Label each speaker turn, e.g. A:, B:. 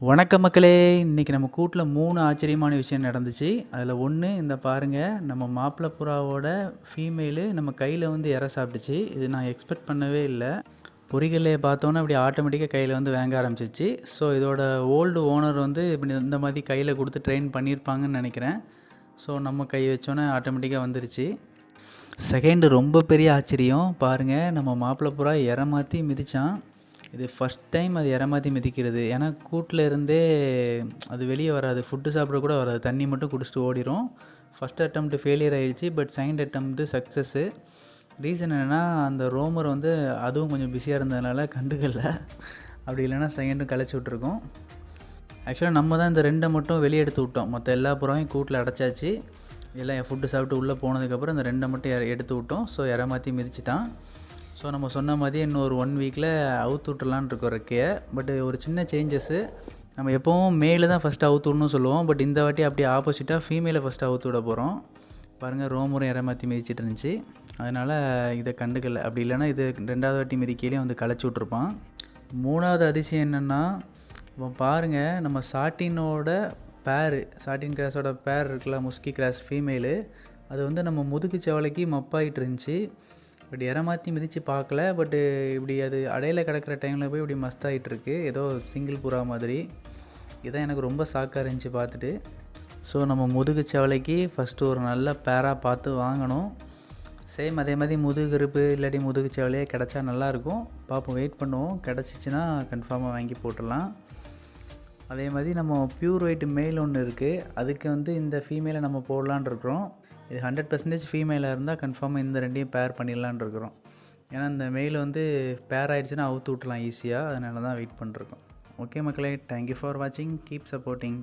A: வணக்கம் மக்களே! இன்னைக்கு நம்ம கூட்ல 3 ஆச்சரியமான விஷயம் நடந்துச்சு. அதில 1 இந்த பாருங்க, நம்ம மாப்பிள புறாவோட ஃபீமேலு நம்ம கையில வந்து இரை சாப்பிட்டுச்சு. இது நான் எக்ஸ்பெக்ட் பண்ணவே இல்ல. பொரிகல்லைய பார்த்தோன்னே அப்படியே ஆட்டோமேட்டிக்கா கையில வந்து வேங்க ஆரம்பிச்சுச்சு. ஸோ இதோட ஓல்டு ஓனர் வந்து இப்படி இந்த மாதிரி கையில குடுத்து ட்ரெயின் பண்ணியிருப்பாங்கன்னு நெனைக்கிறேன். ஸோ நம்ம கை வச்சோன்னே ஆட்டோமேட்டிக்கா வந்துருச்சு. செகண்ட் ரொம்ப பெரிய ஆச்சரியம். பாருங்க, நம்ம மாப்பிள புறா இரை மாத்தி மிதிச்சான். இது ஃபர்ஸ்ட் டைம் அது ஏமாத்தி மிதிக்கிறது. ஏன்னா கூட்டில் இருந்தே அது வெளியே வராது, ஃபுட்டு சாப்பிட கூட வராது, தண்ணி மட்டும் குடிச்சிட்டு ஓடிடும். ஃபஸ்ட் அட்டெம்ப்ட் ஃபெயிலியர் ஆகிடுச்சு, but second attempt success. Reason என்னென்னா, அந்த ரோமர் வந்து அதுவும் கொஞ்சம் பிஸியாக இருந்ததுனால கண்டுக்கல. அப்படி இல்லைன்னா செகண்டும் கழிச்சு விட்ருக்கோம். ஆக்சுவலாக நம்ம தான் இந்த 2 மட்டும் வெளியே எடுத்து விட்டோம். மற்ற எல்லா புறாவையும் கூட்டில் அடைச்சாச்சு. எல்லாம் ஃபுட்டு சாப்பிட்டு உள்ளே போனதுக்கப்புறம் இந்த 2 மட்டும் எடுத்து விட்டோம். ஸோ ஏமாற்றி மிதிச்சிட்டான். ஸோ நம்ம சொன்ன மாதிரி இன்னும் ஒரு 1 வீக்கில் அவுத்து விட்டுலான்னு இருக்கோம் ரெக்கையை. பட் ஒரு சின்ன சேஞ்சஸ்ஸு. நம்ம எப்போவும் மேலே தான் ஃபஸ்ட்டு அவுத்து விடணும்னு சொல்லுவோம். பட் இந்த வாட்டி அப்படியே ஆப்போசிட்டாக ஃபீமேலை ஃபஸ்ட்டு அவுத்து விட போகிறோம். பாருங்கள், ரோமரும் ஏமாற்றி மிதிச்சிட்டு இருந்துச்சு. அதனால் இதை கண்டுக்கல. அப்படி இல்லைனா இது 2வது வாட்டி மிதிக்கையிலே வந்து களைச்சி விட்ருப்பான். 3வது அதிசயம் என்னென்னா, இப்போ பாருங்கள், நம்ம சாட்டினோட சாட்டின் கிராஸோட பேர் இருக்குல்ல, முஸ்கி கிராஸ் ஃபீமேலு, அது வந்து நம்ம முதுகு செவலைக்கு மப்பாயிட்டு இருந்துச்சு. பட் ஏமாற்றி மிதித்து பார்க்கல. பட்டு இப்படி அது அடையில் கிடக்கிற டைமில் போய் இப்படி மஸ்தாகிட்டுருக்கு, ஏதோ சிங்கிள் புறா மாதிரி. இதான் எனக்கு ரொம்ப ஷாக்காக இருந்துச்சு பார்த்துட்டு. ஸோ நம்ம முதுகு செவலைக்கு ஃபஸ்ட்டு ஒரு நல்ல பேராக பார்த்து வாங்கணும். சேம் அதே மாதிரி முதுகு கருப்பு இல்லாட்டி முதுகு செவலையே கிடச்சா நல்லாயிருக்கும். பார்ப்போம், வெயிட் பண்ணுவோம். கிடச்சிச்சின்னா கன்ஃபார்மாக வாங்கி போட்டுடலாம். அதே மாதிரி நம்ம பியூர் ஒயிட் மேல் ஒன்று இருக்குது, அதுக்கு வந்து இந்த ஃபீமேலை நம்ம போடலான் இருக்கிறோம். இது 100% ஃபீமேலாக இருந்தால் கன்ஃபார்மாக இந்த 2யும் பேர் பண்ணிடலான் இருக்கிறோம். ஏன்னா இந்த மெயில் வந்து பேர் ஆகிடுச்சுன்னா அவுத்து விட்டுலாம் ஈஸியாக. அதனால தான் வெயிட் பண்ணிருக்கோம். ஓகே மக்களே, தேங்க்யூ ஃபார் வாட்சிங். Keep supporting.